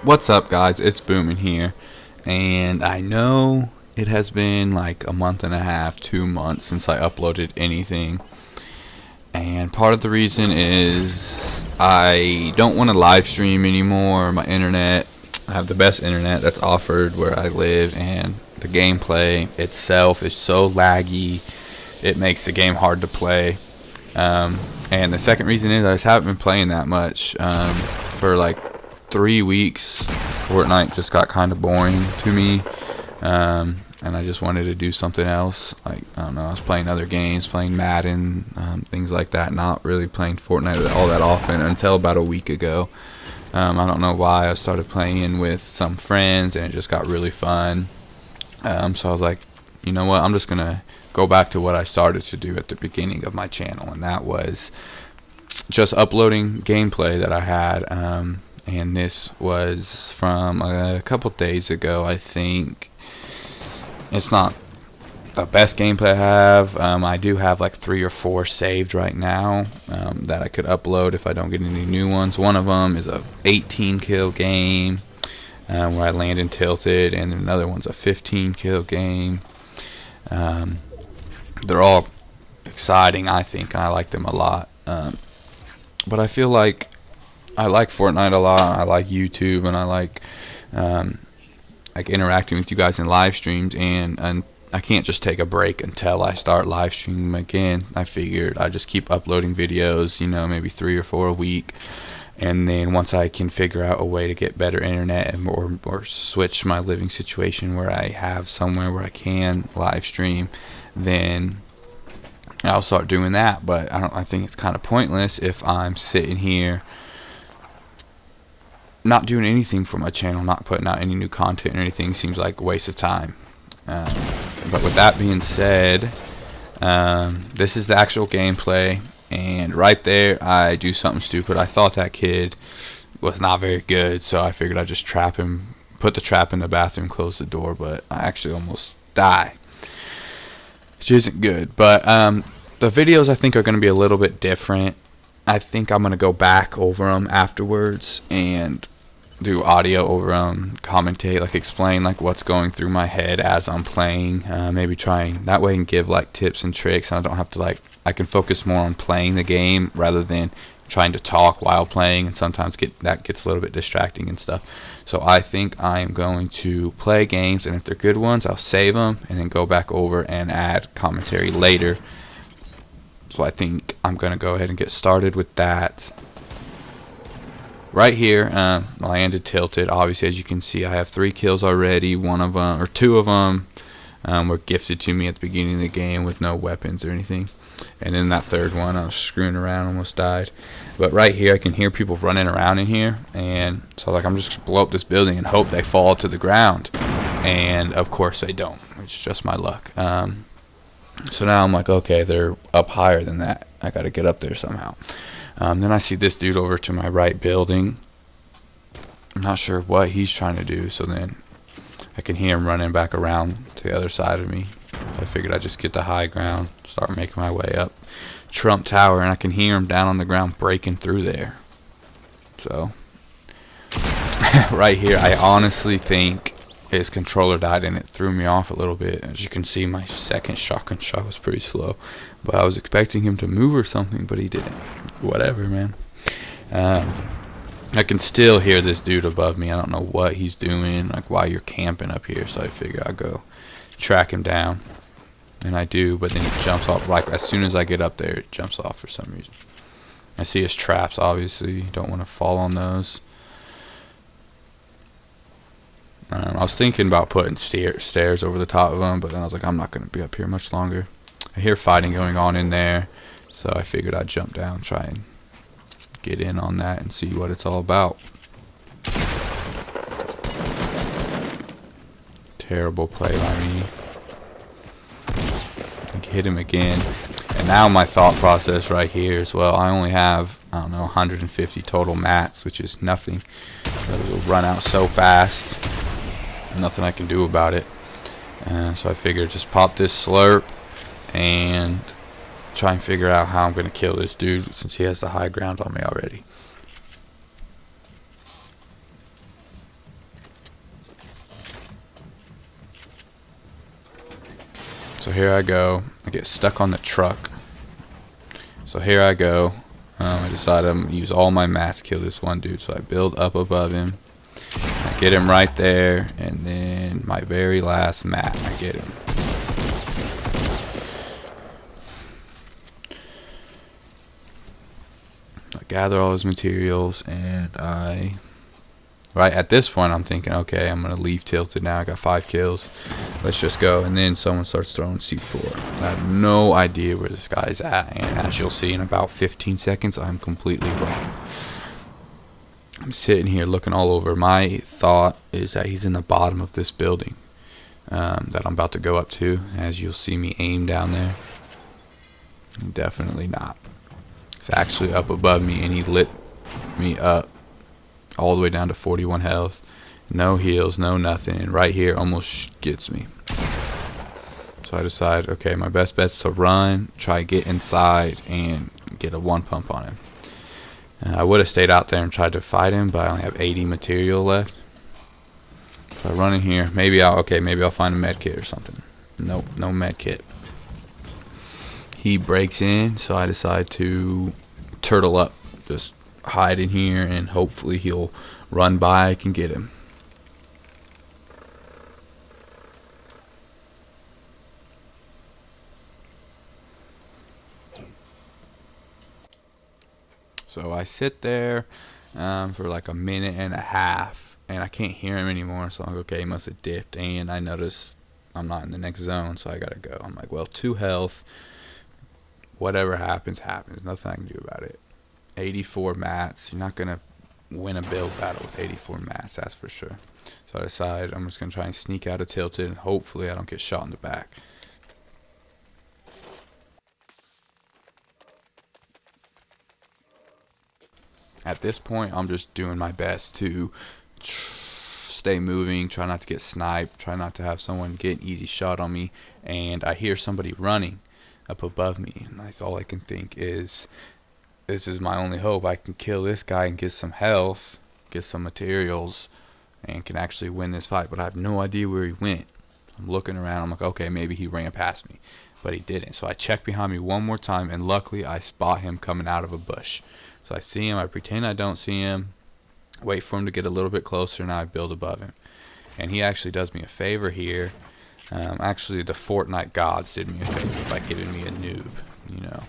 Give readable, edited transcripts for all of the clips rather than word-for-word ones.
What's up, guys? It's Boomin here, and I know it has been like a month and a half, 2 months since I uploaded anything, and part of the reason is I don't want to live stream anymore. My internet, I have the best internet that's offered where I live, and the gameplay itself is so laggy, it makes the game hard to play. And the second reason is I just haven't been playing that much. For like 3 weeks, Fortnite just got kind of boring to me, and I just wanted to do something else. Like, I don't know, I was playing other games, playing Madden, things like that, not really playing Fortnite all that often until about a week ago. I don't know why. I started playing with some friends and it just got really fun. So I was like, you know what, I'm just gonna go back to what I started to do at the beginning of my channel, and that was just uploading gameplay that I had. And this was from a couple days ago, I think. It's not the best gameplay I have. I do have like 3 or 4 saved right now that I could upload if I don't get any new ones. One of them is a 18 kill game where I land and tilted, and another one's a 15 kill game. They're all exciting, I think, and I like them a lot. But I feel like I like Fortnite a lot. I like YouTube, and I like interacting with you guys in live streams, and I can't just take a break until I start live streaming again. I figured I'd just keep uploading videos, you know, maybe 3 or 4 a week, and then once I can figure out a way to get better internet and or switch my living situation where I have somewhere where I can live stream, then I'll start doing that. But I think it's kind of pointless if I'm sitting here not doing anything for my channel, not putting out any new content or anything. Seems like a waste of time. But with that being said, this is the actual gameplay, and right there I do something stupid. I thought that kid was not very good, so I figured I'd just trap him, put the trap in the bathroom, close the door, but I actually almost die, which isn't good. But the videos I think are going to be a little bit different. I think I'm going to go back over them afterwards and do audio over them, commentate, like explain like what's going through my head as I'm playing, maybe trying that way and give like tips and tricks, and I don't have to I can focus more on playing the game rather than trying to talk while playing, and sometimes that gets a little bit distracting and stuff. So I think I am going to play games, and if they're good ones, I'll save them and then go back over and add commentary later. So I think I'm going to go ahead and get started with that. Right here, landed tilted. Obviously, as you can see, I have 3 kills already. 2 of them were gifted to me at the beginning of the game with no weapons or anything. And then that third one, I was screwing around, almost died. But right here, I can hear people running around in here, and so I'm just gonna blow up this building and hope they fall to the ground. And of course they don't. It's just my luck. So now I'm like, okay, they're up higher than that. I got to get up there somehow. Then I see this dude over to my right building. I'm not sure what he's trying to do, so then I can hear him running back around to the other side of me. So I figured I'd just get the high ground, start making my way up Trump Tower, and I can hear him down on the ground breaking through there. So right here, I honestly think his controller died and it threw me off a little bit. As you can see, my second shotgun shot was pretty slow, but I was expecting him to move or something, but he didn't. Whatever, man. I can still hear this dude above me. I don't know what he's doing, like why you're camping up here, so I figured I'd go track him down, and I do, but then he jumps off. Like as soon as I get up there, it jumps off for some reason. I see his traps, obviously. Don't want to fall on those. I was thinking about putting stairs over the top of them, but then I was like, I'm not going to be up here much longer. I hear fighting going on in there, so I figured I'd jump down, try and get in on that and see what it's all about. Terrible play by me. I hit him again. And now my thought process right here is, well, I only have, I don't know, 150 total mats, which is nothing. But it'll run out so fast. Nothing I can do about it. So I figured just pop this slurp and try and figure out how I'm going to kill this dude since he has the high ground on me already. So here I go. I get stuck on the truck. So here I go. I decide I'm gonna use all my mats to kill this one dude. So I build up above him. I get him right there, and then my very last mat, I get him. I gather all his materials, and right at this point, I'm thinking, okay, I'm gonna leave tilted now. I got 5 kills. Let's just go. And then someone starts throwing C4. I have no idea where this guy's at, and as you'll see in about 15 seconds, I'm completely wrong. I'm sitting here looking all over. My thought is that he's in the bottom of this building that I'm about to go up to. As you'll see me aim down there. Definitely not. It's actually up above me, and he lit me up all the way down to 41 health. No heals, no nothing. And right here almost gets me. So I decide, okay, my best bet's to run, try to get inside, and get a 1 pump on him. I would have stayed out there and tried to fight him, but I only have 80 material left. So I run in here. Maybe I'll find a med kit or something. Nope, no med kit. He breaks in, so I decide to turtle up, just hide in here, and hopefully he'll run by. I can get him. So I sit there for like a minute and a half, and I can't hear him anymore. So I'm like, okay, he must have dipped, and I notice I'm not in the next zone, so I gotta go. I'm like, well, 2 health. Whatever happens, happens. Nothing I can do about it. 84 mats. You're not gonna win a build battle with 84 mats, that's for sure. So I decide I'm just gonna try and sneak out of tilted, and hopefully I don't get shot in the back. At this point, I'm just doing my best to stay moving, try not to get sniped, try not to have someone get an easy shot on me, and I hear somebody running up above me, and that's all I can think is, this is my only hope. I can kill this guy and get some health, get some materials, and can actually win this fight, but I have no idea where he went. I'm looking around, I'm like, okay, maybe he ran past me, but he didn't. So I check behind me one more time, and luckily I spot him coming out of a bush. So I see him, I pretend I don't see him, wait for him to get a little bit closer, and I build above him. And he actually does me a favor here. Actually, the Fortnite gods did me a favor by giving me a noob, you know.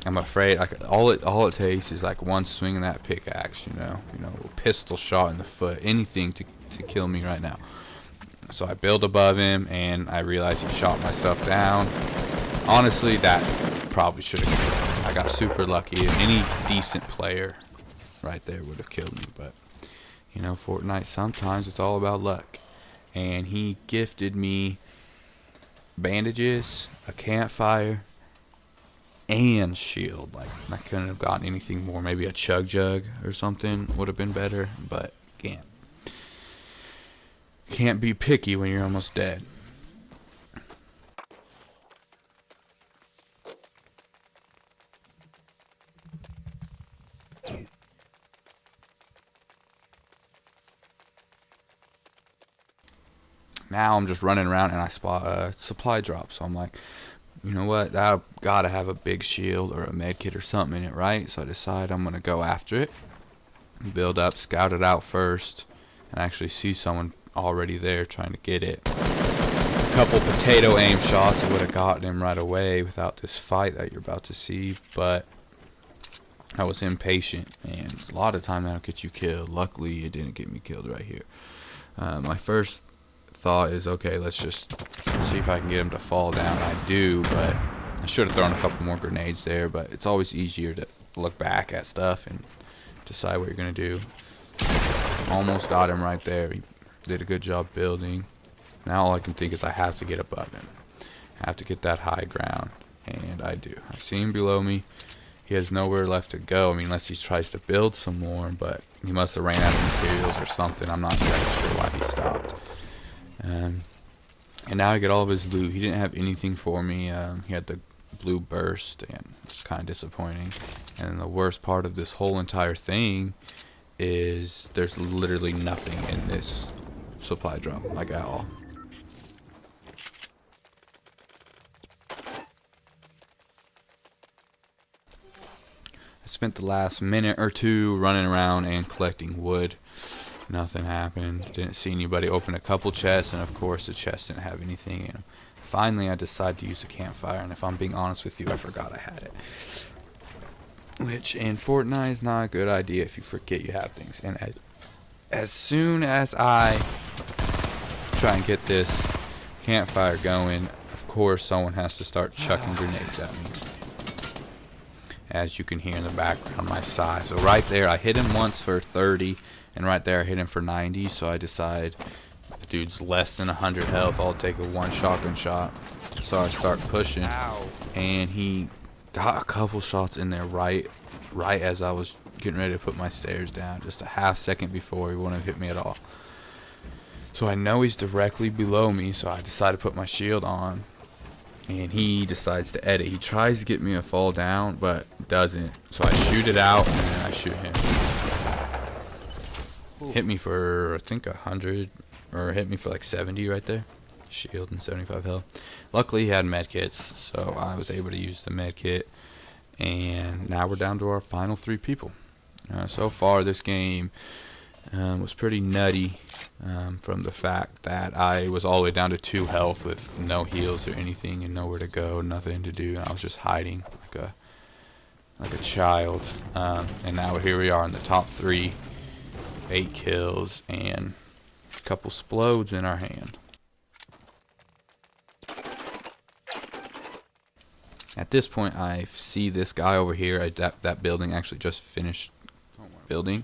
I'm afraid all it takes is like one swing of that pickaxe, you know, a pistol shot in the foot, anything to kill me right now. So I build above him, and I realize he shot my stuff down. Honestly, that probably should have killed me. I got super lucky. Any decent player right there would have killed me, but you know, Fortnite, sometimes it's all about luck. And he gifted me bandages, a campfire, and shield. Like, I couldn't have gotten anything more. Maybe a chug jug or something would have been better, but can't be picky when you're almost dead. Now I'm just running around, and I spot a supply drop. So I'm like, you know what? I've got to have a big shield or a med kit or something in it, right? So I decide I'm going to go after it. Build up, scout it out first, and actually see someone already there trying to get it. A couple potato aim shots would have gotten him right away without this fight that you're about to see, but I was impatient, and a lot of time that'll get you killed. Luckily, it didn't get me killed right here. My first thought is, okay, let's just see if I can get him to fall down. I do, but I should have thrown a couple more grenades there, but it's always easier to look back at stuff and decide what you're going to do. Almost got him right there. He did a good job building. Now all I can think is I have to get above him. I have to get that high ground, and I do. I see him below me. He has nowhere left to go, I mean, unless he tries to build some more, but he must have ran out of materials or something. I'm not exactly sure why he stopped. And now I get all of his loot. He didn't have anything for me. He had the blue burst, and it's kind of disappointing. And the worst part of this whole entire thing is there's literally nothing in this supply drop, like at all. Spent the last minute or two running around and collecting wood. Nothing happened. Didn't see anybody. Open a couple chests, and of course the chests didn't have anything in them. Finally, I decided to use a campfire, and if I'm being honest with you, I forgot I had it. Which in Fortnite is not a good idea if you forget you have things. And as soon as I try and get this campfire going, of course someone has to start chucking grenades at me. As you can hear in the background on my side. So right there, I hit him once for 30, and right there I hit him for 90. So I decide the dude's less than 100 health, I'll take a one shotgun shot. So I start pushing, and he got a couple shots in there right as I was getting ready to put my stairs down. Just a half second before he wouldn't have hit me at all. So I know he's directly below me, so I decide to put my shield on, and he decides to edit. He tries to get me to fall down, but doesn't. So I shoot it out, and then I shoot him. Hit me for, I think, 100, or hit me for like 70 right there. Shield and 75 health. Luckily he had medkits, so I was able to use the medkit, and now we're down to our final 3 people. So far this game was pretty nutty, from the fact that I was all the way down to 2 health with no heals or anything and nowhere to go, nothing to do, and I was just hiding like a child. And now here we are in the top 3, 8 kills and a couple splodes in our hand. At this point, I see this guy over here. That building actually just finished building,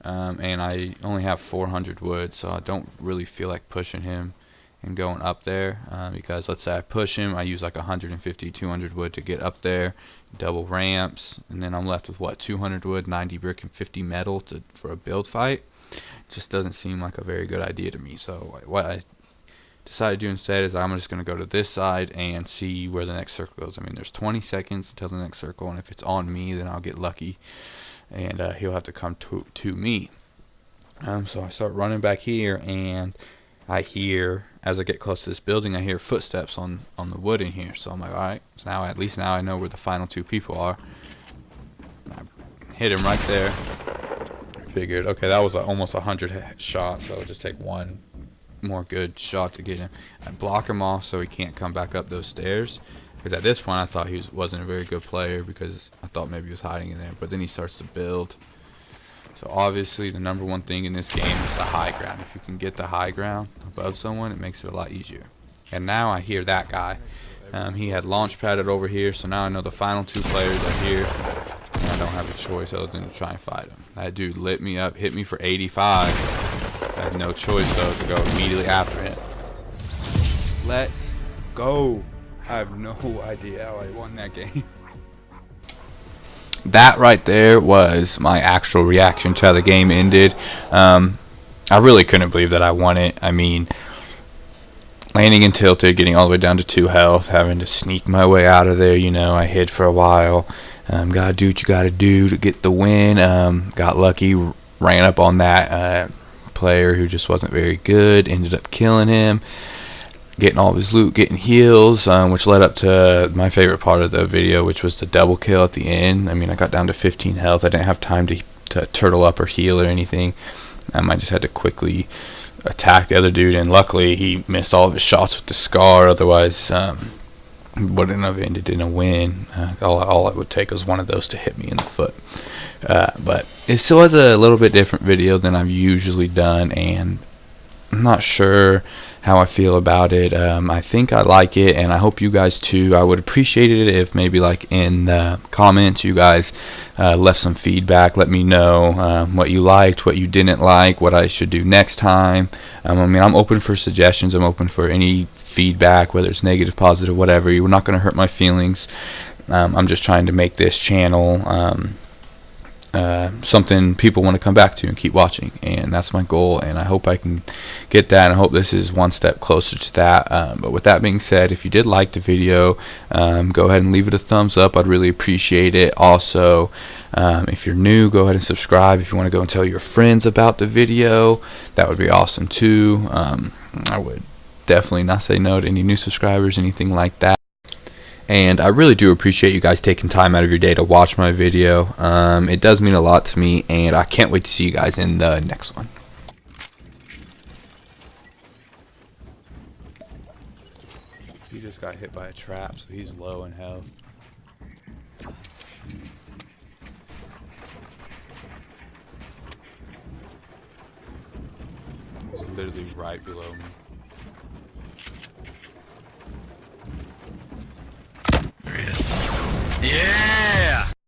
and I only have 400 wood, so I don't really feel like pushing him and going up there, because let's say I push him, I use like 150, 200 wood to get up there, double ramps, and then I'm left with what, 200 wood, 90 brick, and 50 metal for a build fight. It just doesn't seem like a very good idea to me. So what I decided to do instead is I'm just going to go to this side and see where the next circle goes. I mean, there's 20 seconds until the next circle, and if it's on me, then I'll get lucky, and he'll have to come to me. So I start running back here, and I hear, as I get close to this building, I hear footsteps on the wood in here. So I'm like, alright, so now at least now I know where the final 2 people are. I hit him right there. Figured, okay, that was almost 100 shots, so I'll just take one more good shot to get him. I block him off so he can't come back up those stairs, because at this point I thought he wasn't a very good player, because I thought maybe he was hiding in there. But then he starts to build. So obviously the number one thing in this game is the high ground. If you can get the high ground above someone, it makes it a lot easier. And now I hear that guy. He had launch padded over here, so now I know the final 2 players are here, and I don't have a choice other than to try and fight him. That dude lit me up, hit me for 85. I had no choice though to go immediately after him. Let's go. I have no idea how I won that game. That right there was my actual reaction to how the game ended. I really couldn't believe that I won it. I mean, landing in tilted, getting all the way down to 2 health, having to sneak my way out of there. You know, I hid for a while. Gotta do what you gotta do to get the win. Got lucky, ran up on that player who just wasn't very good, ended up killing him, getting all of his loot, getting heals, which led up to my favorite part of the video, which was the double kill at the end. I mean, I got down to 15 health. I didn't have time to turtle up or heal or anything. I just had to quickly attack the other dude, and luckily he missed all of his shots with the scar. Otherwise wouldn't have ended in a win. All it would take was one of those to hit me in the foot. But it still was a little bit different video than I've usually done, and I'm not sure how I feel about it. I think I like it, and I hope you guys too. I would appreciate it if maybe like in the comments you guys left some feedback. Let me know what you liked, what you didn't like, what I should do next time. I mean, I'm open for suggestions. I'm open for any feedback, whether it's negative, positive, whatever. You're not going to hurt my feelings. I'm just trying to make this channel something people want to come back to and keep watching, and that's my goal, and I hope I can get that, and I hope this is one step closer to that. But with that being said, if you did like the video, go ahead and leave it a thumbs up. I'd really appreciate it. Also, if you're new, go ahead and subscribe. If you want to go and tell your friends about the video, that would be awesome too. I would definitely not say no to any new subscribers, anything like that. And I really do appreciate you guys taking time out of your day to watch my video. It does mean a lot to me, and I can't wait to see you guys in the next one. He just got hit by a trap, so he's low in health. He's literally right below me.